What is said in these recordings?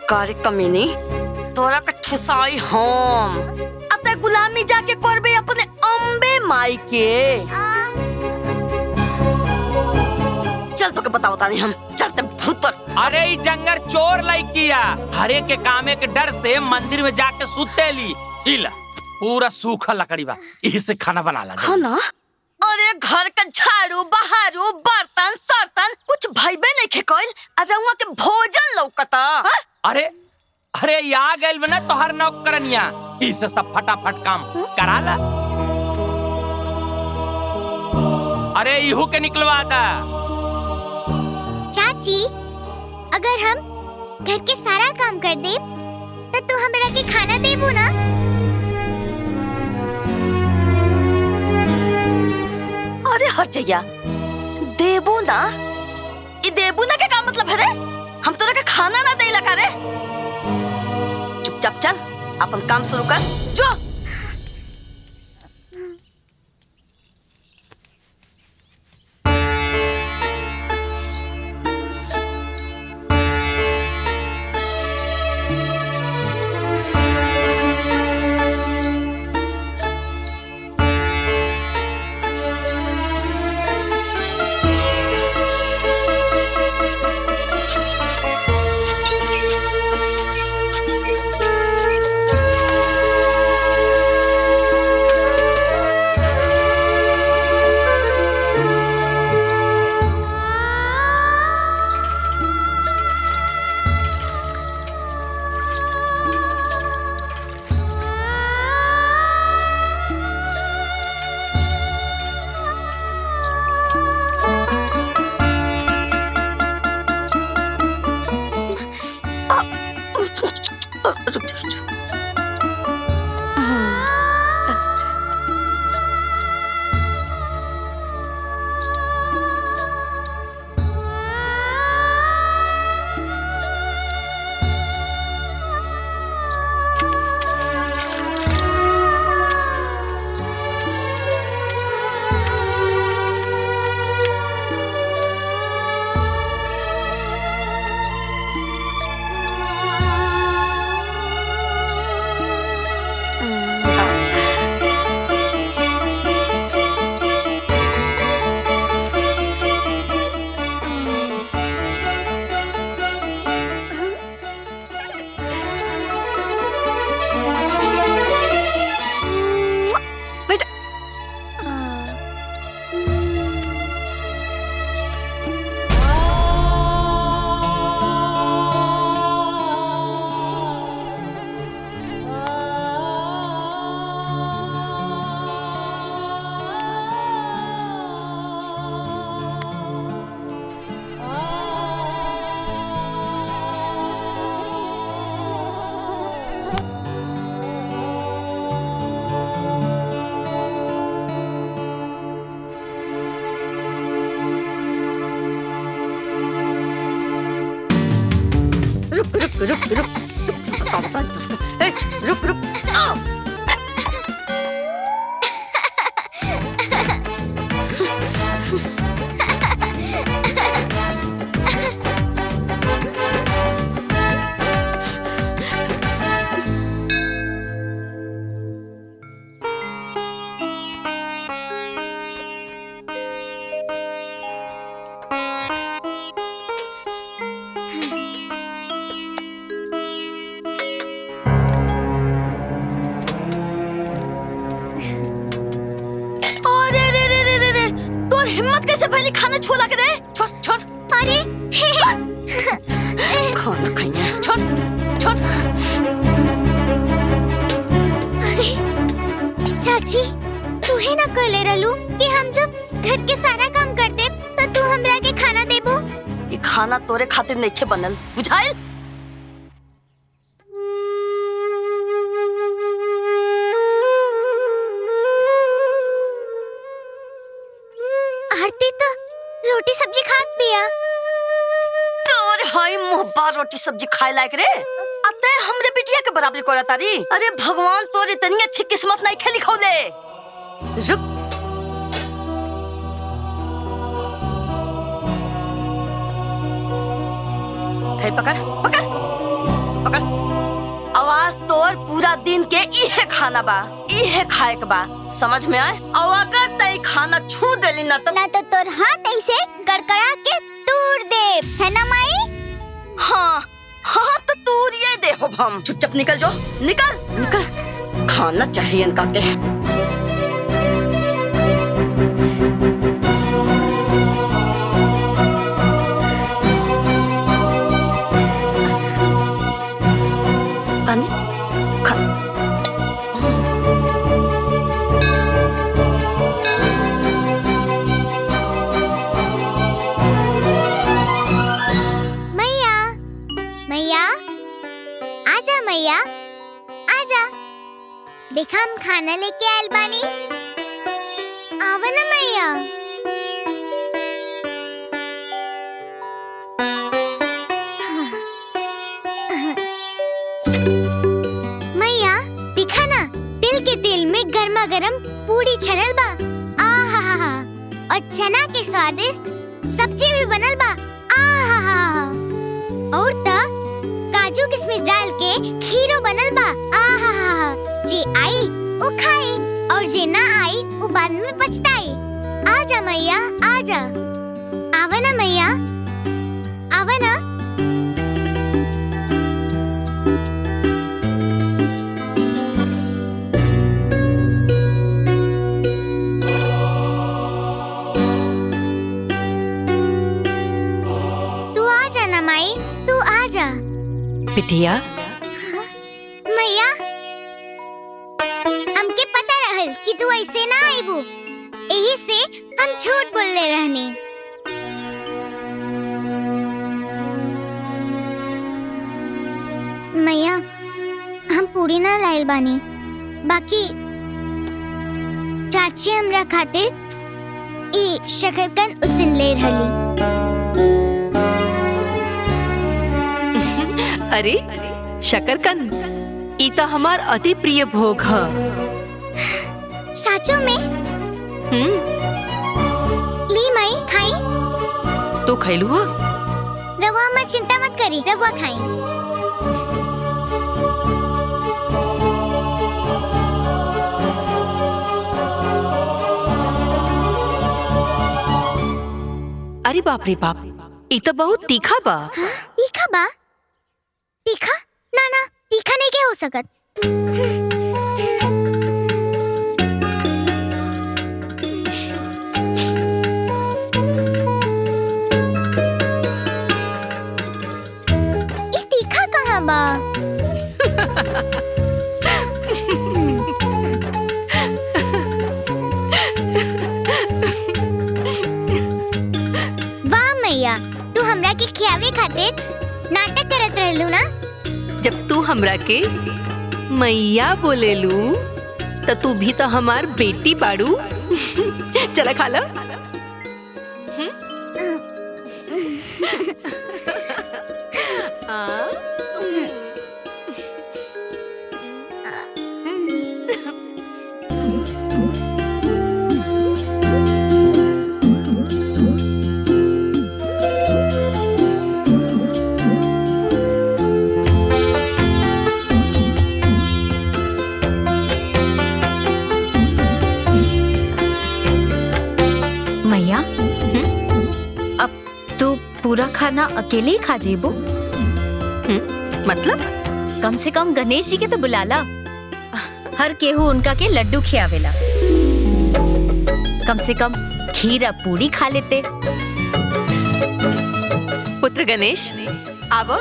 कारी कमीनी तोरा के ठुसाई हम अते गुलामी जाके करबे अपने अम्बे माई के। चल तो के बताओ तानी हम चलते भूतर। अरे ई जंगल चोर लइकिया हरे के कामे के डर से मंदिर में जाके सुतेली। इला पूरा सूखा लकड़ी बा इही से खाना बना ला। खाना? अरे घर का झाड़ू बहारू बर्तन सर्तन कुछ भइबे नहीं खे कइल अरे उहाँ के भोजन लौकता। अरे अरे आ गइल में ना तोहर नौकरनिया इसे सब फटाफट काम करा ला। अरे इहू के निकलवा दा। चाची अगर हम घर के सारा काम कर दे तो तू हमरा के खाना देबू ना? अरे हरचैया देबू ना ई देबू ना के का मतलब है रे? हम तोरा के खाना ना देला का रे? चुपचाप चल अपन काम शुरू कर जो। रुक रुक रुक रुक हिम्मत कैसे पहले खाना छोला करे? छोड़ छोड़। अरे खाना खाइए छोड़ छोड़। अरे चाची तू है ना कर ले रहलू कि हम जब घर के सारा काम कर दे तो तू हमरा के खाना देबो। ये खाना तोरे खातिर नइखे बनल बुझाइल। आरती तो रोटी सब्जी खात पिया। तोर हाय मुहब्बा रोटी सब्जी खाए लायक रे अते हमरे बिटिया के बराबरी कोरा तारी। अरे भगवान तोरे इतनी अच्छी किस्मत नहीं खेली खोले। रुक है पकड़ पकड़ पूरा दिन के इहे खाना बा, इहे खाए के बा, समझ में आए? और अगर तई खाना छू देली ना तो तोर हाथ ऐसे गड़गड़ा के तोड़ दे, है ना माई? हाँ हाँ तो तूर ये दे हो हम। चुपचाप निकल जाओ, निकल निकल। खाना चाहिए इनका के। मैया आजा, देखा हम खाना लेके आयल बानी। आवा ना मैया। मैया देखा ना, तिल के तेल में गर्मा गर्म पूरी छनल बा। आहा, और चना के स्वादिष्ट सब्जी भी बनल बा। आहा, और तब काजू किशमिश डाल के खीरो बनल बा। आहा, जे आई वो खाए और जे ना आई वो बाद में पछताई। आजा मैया आजा, आवा ना मैया, आवा ना। तू आजा ना माई, तू आजा। बिटिया मैया, हमके पता रहल कि तू ऐसे ना आईबू, यही से हम झूठ बोलले रहनी। मैया, हम पूरी ना लाइल बानी, बाकी चाची हमरा खातिर ई शकरकंद उसिन ले रहली। अरे शकरकंद, ई त हमार अति प्रिय भोग ह। साचो में? ली माई खाई। तो खैलू हा? रवा मत चिंता मत करी, रवा खाई। अरे बाप रे बाप, ई त बहुत तीखा बा। तीखा बा? तीखा? ना ना, तीखा नहीं के हो सकत। ये तीखा कहाँ बा? वाह मैया, तू हमरा के खियावे खातिर नाटक करत रहलू ना? जब तू हमरा के मैया बोलेलू त तू भी तो हमार बेटी बाड़ू। चला खा ला। मैया, अब तो पूरा खाना अकेले ही खा जेबो? मतलब? कम से कम गणेश जी के तो बुलाला। हर केहू उनका के लड्डू खियावेला। कम से कम खीर अब पूरी खा लेते। पुत्र गणेश, आवो।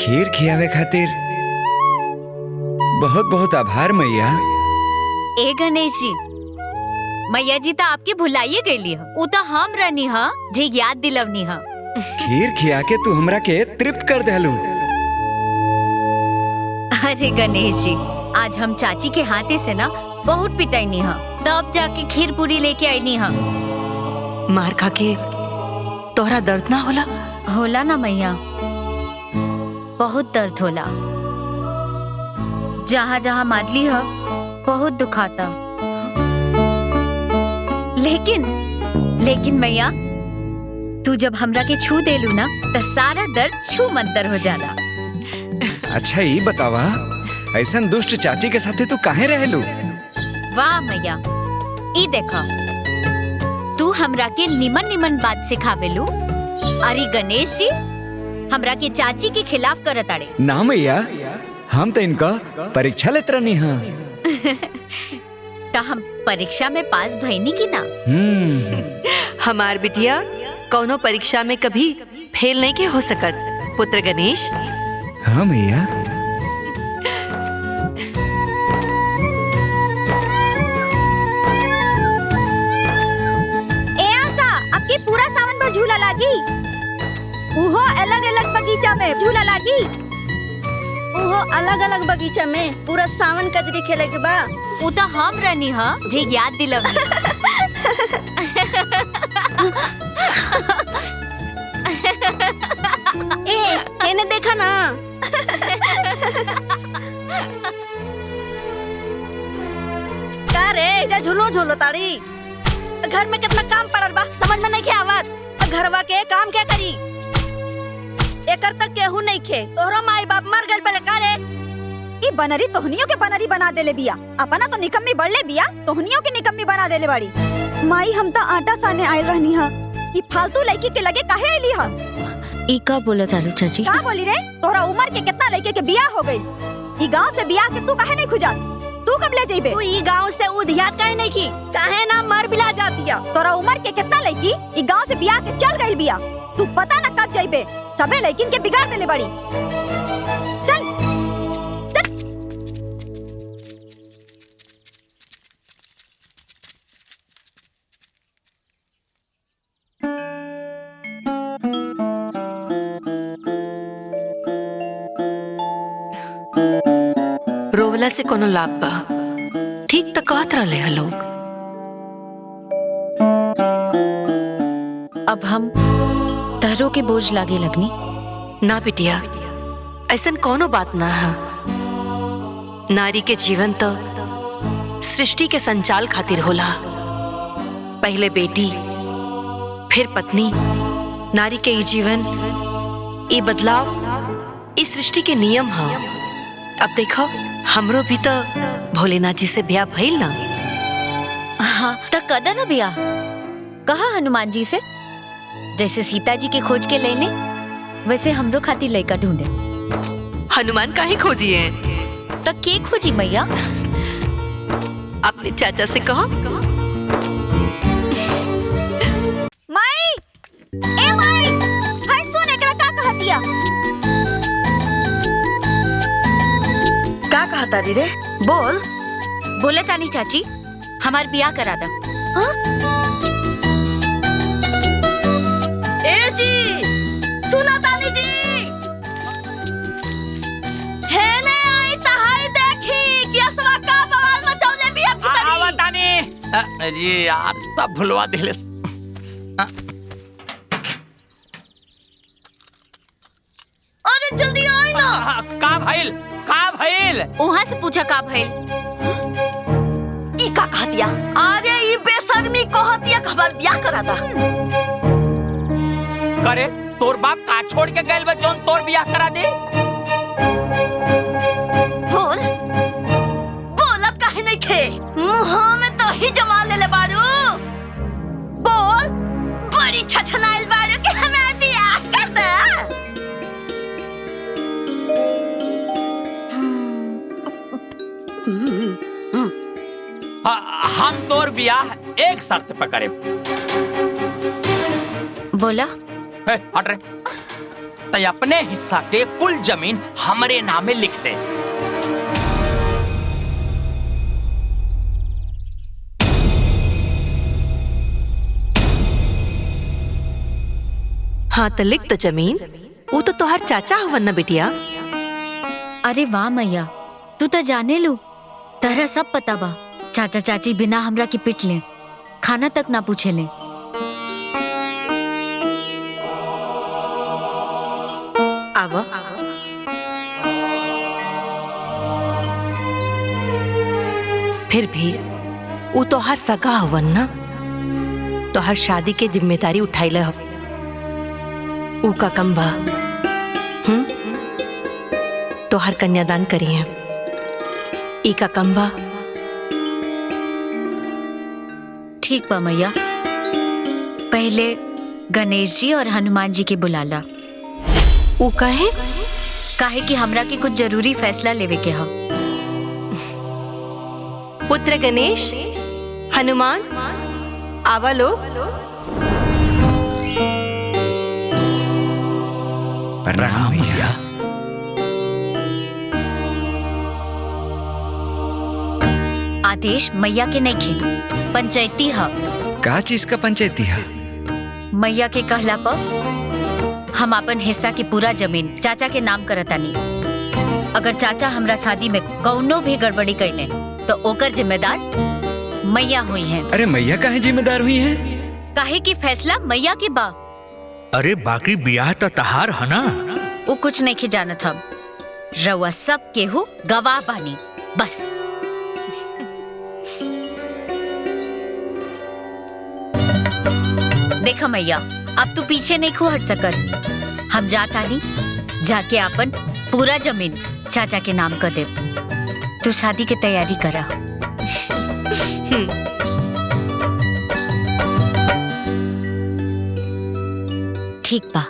खीर खियावे खातिर बहुत बहुत आभार मैया। ए गणेश जी, मैया जी तो आपके भुलाइए गईली ह। उ तो हम रहनी ह जे याद दिलवनी ह। खीर खिया के तू हमरा के तृप्त कर देलू। अरे गणेश जी, आज हम चाची के हाथे से ना बहुत पिटाईनी ह, तब जाके खीर पूरी लेके आईनी ह। मार खा के तोहरा दर्द ना होला? होला ना मैया, बहुत दर्द होला, जहाँ जहाँ मादली है बहुत दुखाता। लेकिन मैया तू जब हमरा के छू देलू ना तो सारा दर्द छू मंतर हो जाला। अच्छा ये बतावा, ऐसन दुष्ट चाची के साथे तू काहे रहलू? वाह मैया, ई देखा तू हमरा के निमन निमन बात सिखावेलू। अरे गणेश जी हमरा के चाची के खिलाफ करत आड़े। ना मैया, हम तो इनका परीक्षा लेत रहनी हाँ। तो हम परीक्षा में पास भईनी की ना? हमार बिटिया कौनो परीक्षा में कभी फेल नहीं के हो सकत पुत्र गणेश। हाँ मैया। आपके पूरा सावन भर झूला लागी, उहो अलग अलग बगीचा में झूला लागी। ओहो अलग अलग बगीचा में पूरा सावन कजरी खेले के बा। उ तो हम रहनी हा जे याद दिलवनी। एने देखा ना। का रे जा झूलो झूलो ताड़ी। घर में कितना काम पड़ल बा समझ में नहीं के आवत। घरवा के काम क्या करी? एकर तक केहू नहीं खे। तोहरा माई बाप मर गइल बले का रे? ई बनरी तोहनियों के बनरी बना देले बिया। अपना तो निकम्मी बढ़ले बिया, तोहनियों के निकम्मी बना देले बाड़ी। माई हम तो आटा साने आयल रहनी हा। ई फालतू लड़की के लगे काहे आईली हा? ई का बोलत आलू चाची? का बोली रे? तोहरा उम्र के कितना लड़के के बियाह हो गई। ई गांव से बियाह के तू काहे नहीं खुजात? तू कब ले जाइबे? तू ई गांव से उधियात काहे नहीं की? काहे ना मर बिला जातिया। तोरा उम्र के कितना लड़की ई गांव से बियाह के चल गइल बिया। तू पता ना कब जाइबे। सबे लड़किन के बिगाड़ देले बाड़ी। चल चल। रोवला से कोनो लाभ बा? ठीक तो कहत रहले है लोग। अब हम तहरों के बोझ लागे लगनी। ना बिटिया, ऐसन कोनो बात ना है। नारी के जीवन तो सृष्टि के संचाल खातिर होला। पहले बेटी फिर पत्नी। नारी के ये जीवन, ये बदलाव इस सृष्टि के नियम है। अब देखो हमरो भी तो भोलेनाथ जी से ब्याह भइल ना। हाँ तो कदा ना बिया। कहा हनुमान जी से जैसे सीता जी के खोज के लेने, वैसे हमरो खातिर लड़का ढूंढे। हनुमान काहे खोजिए? तो के खोजी मैया? अपने चाचा से कहो। माई, ए माई, हाय सुन एकरा का कहतिया? का कहता रे? बोल। बोले तानी चाची हमार बियाह करा दा। ए जी सुना तानी जी। हेले आई तहाई देखी कि असवा का बवाल मचाउले बिया पुतरी। आवा तानी। अरे यार सब भुलवा देले। अरे जल्दी आई ना। का भइल? का भइल? वहाँ से पूछा का भइल? ई का कहतिया? अरे ई बेशर्मी कहतिया कि हमार बियाह करा दा। करे तोर बाप का छोड़ के गइल बा जोन तोर बियाह करा दे? बोल। बोलत काहे नहीं खे? मुंह में तो ही जमा लेले बारू। बोल। बड़ी छछनाइल बारू कि हमार बियाह कर दा। हम तोर बियाह एक शर्त पे करे। बोला। हट रे। तय अपने हिस्सा के कुल जमीन हमरे नामे लिख दे। हाँ तो लिख तो जमीन। वो तो तोहर चाचा हवन ना बिटिया। अरे वाह मैया, तू तो जाने लू। तहरा सब पता बा। चाचा चाची बिना हमरा के पिट ले, खाना तक ना पूछे ले। आवा। फिर भी वो तोहार सगा हवन ना, तोहार शादी के जिम्मेदारी उठाइले हो। ऊ का कम बा तोहार कन्यादान करिए। ई का कम बा। ठीक बा मैया, पहले गणेश जी और हनुमान जी के बुलाला। ऊ कहे काहे कि हमरा के कुछ जरूरी फैसला लेवे के हा। पुत्र गणेश, हनुमान, आवा लोग। प्रणाम भैया। आदेश मैया के नहीं खे, पंचायती हा। का चीज का पंचायती है? मैया के कहला पर हम अपन हिस्सा की पूरा जमीन चाचा के नाम करतानी। अगर चाचा हमरा शादी में कौनो भी गड़बड़ी कैले तो ओकर जिम्मेदार मैया हुई है। अरे मैया काहे जिम्मेदार हुई है? काहे की फैसला मैया की बा। अरे बाकी बियाह तो तहार है ना। वो कुछ नहीं के जानत हम, रउआ सब केहू गवाह बानी बस। देखा मैया, अब तू पीछे नहीं खो हट सकत। हम जातानी, जाके अपन पूरा जमीन चाचा के नाम कर दे। तू शादी की तैयारी करा। ठीक बा।